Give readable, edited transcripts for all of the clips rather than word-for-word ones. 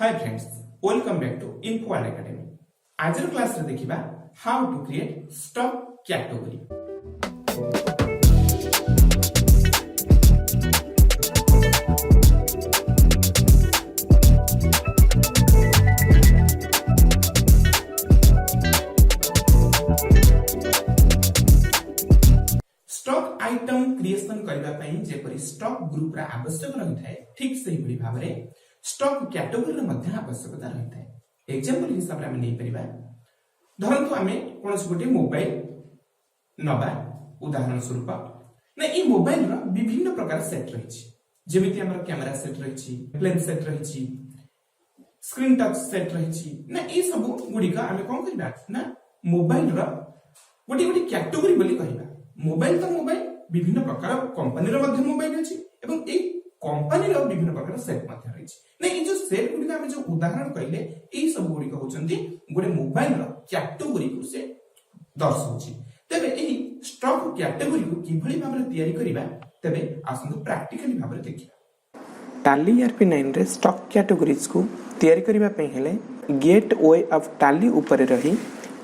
Hi friends, welcome back to INFOWORLD ACADEMY. आजर class रे देखिबा how to create stock category. Stock item creation करबा पई जेपरि stock group रा आवश्यक रही थाए ठीक सही बड़ी भाबरे स्टॉक कैटेगरी रे मध्य आवश्यकता रही थाए। एग्जांपल हिसाब रे हम नै परिबा धरंतु आमे कोनस गोटे मोबाइल नबा उदाहरण स्वरूप ना ई मोबाइल रा विभिन्न प्रकार सेट रही छी जेमिति हमर कैमरा सेट रही छी प्लेन सेट रही छी स्क्रीन टच सेट रही छी ना ई सब गुडी का आमे कोन करबा ना मोबाइल रा गोटी गोटी कैटेगरी बोली कहबा। मोबाइल तो मोबाइल विभिन्न प्रकार कंपनी रो मध्य मोबाइल अछि एवं ए कंपनी रो विभिन्न प्रकार सेट मध्य रही छी नै ई जो सेट गुडी का हम जो उदाहरण कहले ए सब गुडी का होचंती गोटे मोबाइल रो कैटेगरी को से दर्शाउची। तबे एही स्टॉक कैटेगरी को किभली भाबरे तयारी करिबा तबे आसंतु प्रैक्टिकली भाबरे देखिबा। Tally ERP9 रे स्टॉक कैटेगरीज को तयारी करिबा पई हेले गेट वे ऑफ टैली ऊपर रही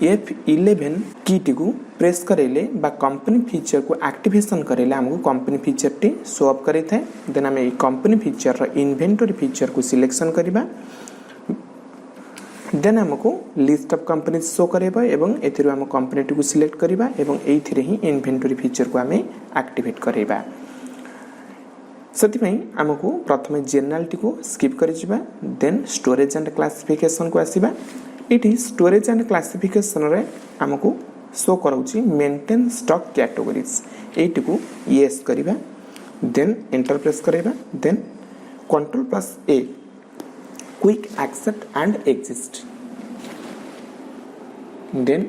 F11 की को प्रेस करेले बा कंपनी फीचर को एक्टिवेशन करेले हमको company feature T show up करे थे। देन हम ए कंपनी फीचर रो इन्वेंटरी फीचर को सिलेक्शन करिबा। देन हमको लिस्ट ऑफ कंपनीज शो करेबा एवं एथिरो हम कंपनी टी को सिलेक्ट करिबा एवं एथिरे ही इन्वेंटरी फीचर को हमें एक्टिवेट करेबा। सती हमको प्रथम जनरल को स्किप कर जिबा देन स्टोरेज एंड क्लासिफिकेशन को आसीबा। इटी स्टोरेज एंड क्लासिफिकेशन रे हमको शो कराउची मेंटेन स्टॉक कैटेगरीज एटी को यस करिबा देन एंटर प्रेस करिबा then control plus A quick accept and exist then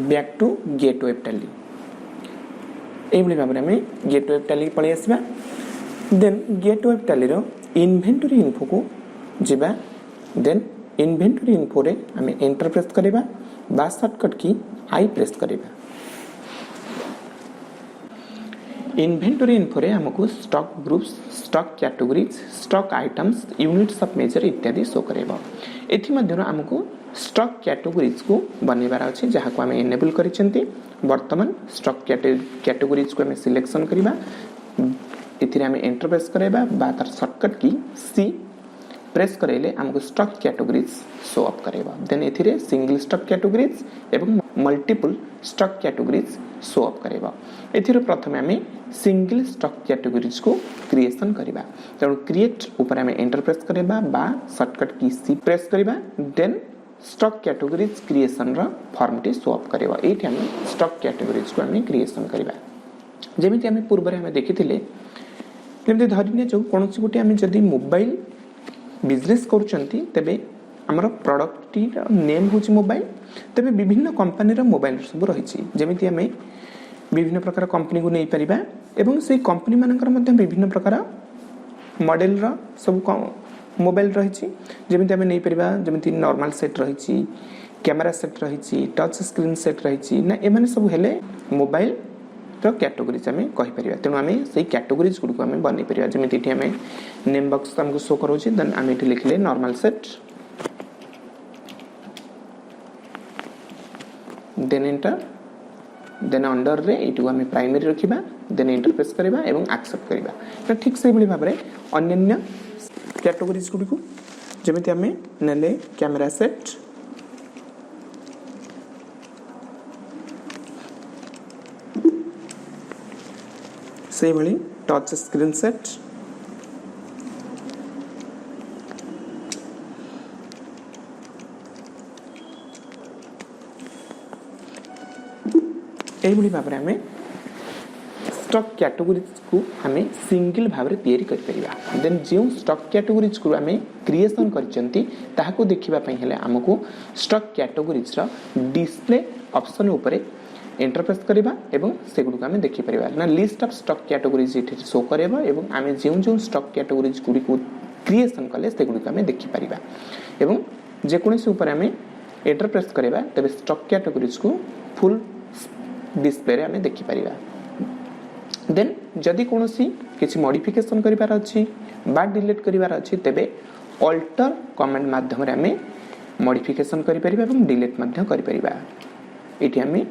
back to gateway Tally एबली भाबरे में गेट वेब टैली पळी आसीबा। देन गेट वेब टैली रो इन्वेंटरी इन्फो को जिबा देन इन्वेंटरी इन्फो रे हमें एंटर प्रेस करिबा बा शॉर्टकट की आई प्रेस करिबा। इन्वेंटरी इन्फो रे हमको stock groups stock categories stock items units of measure इत्यादि शो करेबा। एथि मध्यरो हमको स्टॉक कैटेगरीज को बनेबार अछि जहा को हम एनेबल करिसेंती। वर्तमान स्टॉक कैटेगरीज को हम सिलेक्शन करिबा एथिरे हम एंटर प्रेस करेबा बा तार शॉर्टकट की सी प्रेस करेले हमको स्टॉक कैटेगरीज शो अप करेबा। देन एथिरे सिंगल स्टॉक कैटेगरीज एवं multiple stock categories show up करेबा। एथिरे प्रथमे हमें सिंगल स्टॉक कैटेगरीज को क्रिएशन करिबा तेणु क्रिएट ऊपर हमें एंटर प्रेस करेबा बा शॉर्टकट की सी प्रेस करिबा देन स्टॉक कैटेगरीज क्रिएशन रा फॉर्म टी शो अप करेबा। एठी हम स्टॉक कैटेगरीज को हमें क्रिएशन करिबा जेमिति हमें पूर्व रे हमें देखिथिले जेमिति धरिने जो कोनोसी गोटे हमें जदी मोबाइल बिजनेस करूचंती तबे हमर प्रोडक्ट टी नेम होची मोबाइल तबे विभिन्न कंपनी रो मोबाइल सब रहिछि जेमिति हमें विभिन्न प्रकार कंपनी को नै परिबा एवं से कंपनी मानकर मध्ये विभिन्न प्रकार मॉडल रो सब मोबाइल रहिछि जेमिति हमें नै परिबा जेमिति नॉर्मल सेट रहिछि कैमरा सेट रहिछि टच स्क्रीन सेट रहिछि ना एमाने सब हेले मोबाइल रो कैटेगरीज हमें कहि परिबा। तेनु हमें सेही कैटेगरीज गुड को हमें बनै परिबा जेमिति इठी हमें नेम बॉक्स हमको शो करोछि देन हमें इठी लिखले normal set then enter then under रे इटी को हमें प्राइमरी रखिबा देन एंटर प्रेस करिबा एवं एक्सेप्ट करिबा। त ठीक से बली भाबरे अन्य कैटेगरीज गुड को जेमिति हमें नले कैमरा सेट से भली टच स्क्रीन सेट एभली भाबरे हमें स्टॉक कैटेगरीज को हमें सिंगल भाबरे तयारी कर परिबा। देन जो स्टॉक कैटेगरीज को हमें क्रिएशन करचंती ताहा को देखिबा पई हेले हमको स्टॉक कैटेगरीज रा डिस्प्ले ऑप्शन ऊपर एंटर प्रेस करिबा एवं सेगुड को हमें देखि परिबा ना लिस्ट ऑफ स्टॉक कैटेगरीज इथे शो करेबा एवं हमें जो स्टॉक कैटेगरीज गुडी को क्रिएशन कले सेगुड को हमें देखि परिबा एवं जे कोनसी ऊपर हमें एंटर प्रेस करिबा तबे स्टॉक कैटेगरीज को फुल डिस्प्ले रे हमें देखि परिबा। देन जदि कोनसी किछि मॉडिफिकेशन करिबार अछि बा डिलीट करिबार अछि तबे अल्टर कमांड माध्यम रे हमें मॉडिफिकेशन करि परिबा एवं डिलीट मध्य करि परिबा। एठी हमें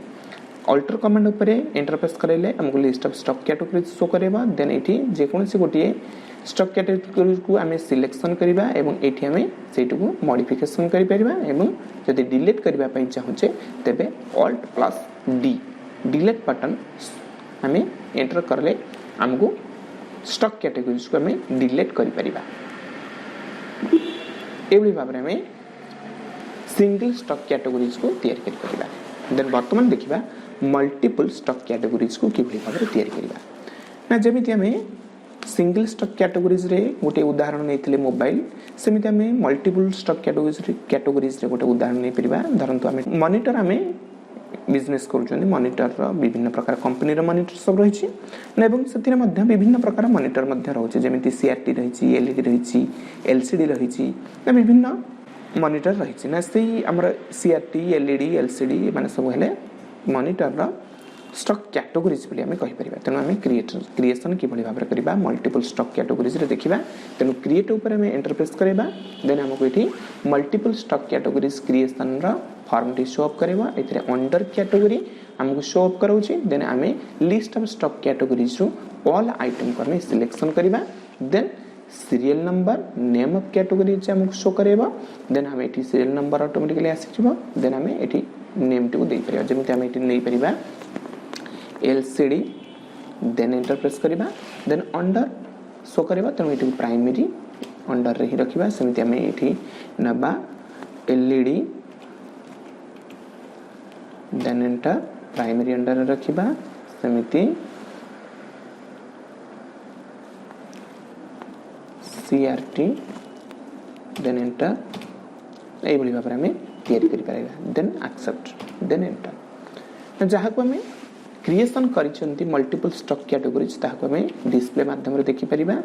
अल्टर कमांड ऊपर एंटर प्रेस करले हमको list of stock category show करेबा। देन एठी जे कोनसी गोटिए स्टॉक कैटेगरी को हमें सिलेक्शन करिबा एवं एठी हमें सेटू को मॉडिफिकेशन करि परिबा एवं जदि डिलीट करिबा पई चाहूचे तबे alt plus D delete button हमें एंटर करले हमको स्टॉक कैटेगरीज को हमें डिलीट करि परिबा। एवली भाबरे में सिंगल स्टॉक कैटेगरीज को तैयार करि परिबा। देन वर्तमान देखिबा मल्टीपल स्टॉक कैटेगरीज को किभली भाबरे तैयार करिबा ना। जेमिति हमें सिंगल स्टॉक कैटेगरीज रे गोटे उदाहरण नैथिले मोबाइल, सेमिति हमें मल्टीपल स्टॉक कैटेगरीज रे गोटे उदाहरण नै परिबा। धरंतु हमें मॉनिटर हमें बिजनेस करूछन, मॉनिटर रो विभिन्न प्रकार कंपनी रो मॉनिटर सब रहिछि ना एवं सेतिरे मध्य विभिन्न प्रकार मॉनिटर मध्य रहउछि, जेमिति सीआरटी रहिछि, एलईडी रहिछि, एलसीडी रहिछि ना विभिन्न मॉनिटर रहिछि ना। सेही हमर सीआरटी, एलईडी, एलसीडी माने सब हेले मॉनिटर रो स्टॉक कैटेगरीज बोली हमें कहि परिबा। तेनु हमें क्रिएशन कि भली भाबरे करिबा मल्टीपल स्टॉक कैटेगरीज रे देखिबा। तेनु क्रिएट ऊपर हमें एंटर प्रेस करिबा। देन हमको एठी मल्टीपल स्टॉक कैटेगरीज क्रिएशन रो फॉर्म टी शो अप करिबा। एथिरे अंडर कैटेगरी हमको शो अप करउछि। देन हमें लिस्ट ऑफ स्टॉक कैटेगरीज रो ऑल आइटम को हमें सिलेक्शन करिबा। Then serial number name of category जे हमको शो करेबा। देन हमें एठी सीरियल नंबर ऑटोमेटिकली आसी छिबो। देन हमें एठी नेम टी को देई परिबा, जेमिति हमें एठी नै परिबा एलसीडी। देन एंटर प्रेस करिबा। देन अंडर शो करेबा, तेनु एठी प्राइमरी अंडर रे ही रखिबा। सेमिति हमें एठी नबा LED. Then enter primary under रे रखिबा। सेमिति सीआरटी। देन एंटर एई भली भाबरे हमें तैयारी करि पारेबा। Then accept. देन एंटर जहा को हमें क्रिएशन करिसंती मल्टीपल स्टॉक कैटेगरीज ताको हमें डिस्प्ले माध्यम रे देखि परिबा।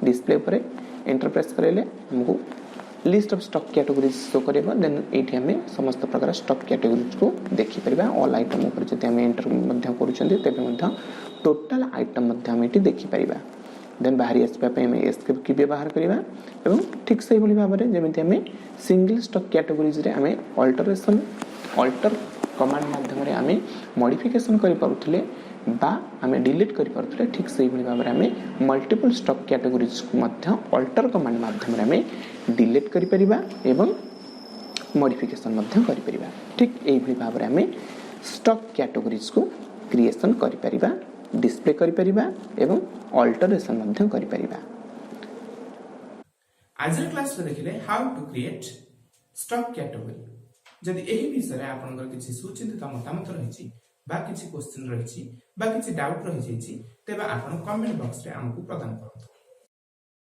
डिस्प्ले ऊपर एंटर प्रेस करले हमको list of stock categories show करेबा। देन एठी हमें समस्त प्रकार स्टॉक कैटेगरीज को देखि परिबा। ऑल आइटम ऊपर जति हमें एंटर मध्य करूछंती तेबे मध्य टोटल आइटम मध्य हमें एठी देखि परिबा। देन बाहरी आसबा पे हमें एस्केप की व्यवहार करिबा एवं ठीक सही भली भाबरे जेमिति हमें सिंगल स्टॉक कैटेगरीज रे हमें अल्टर कमांड माध्यम रे हमें मॉडिफिकेशन करि पारुथले बा हमें डिलीट करि पारुथले, ठीक सही भली भाबरे हमें मल्टीपल स्टॉक कैटेगरीज को मध्य अल्टर कमांड माध्यम रे हमें डिलीट करि परिबा एवं मॉडिफिकेशन मध्य करि परिबा। ठीक एई भली भाबरे हमें स्टॉक कैटेगरीज को क्रिएशन करि परिबा, डिस्प्ले करि परिबा एवं अल्टरेशन मध्य करि परिबा। आज क्लास रे देखिले how to create stock category. जदि एही विषय आपनकर किछि सुचिंतित मतामत रहिछि बा किछि क्वेश्चन रहिछि बा किछि डाउट रहि जाइछि तेबे आपण कमेंट बॉक्स रे हमकु प्रदान करନ୍ତୁ।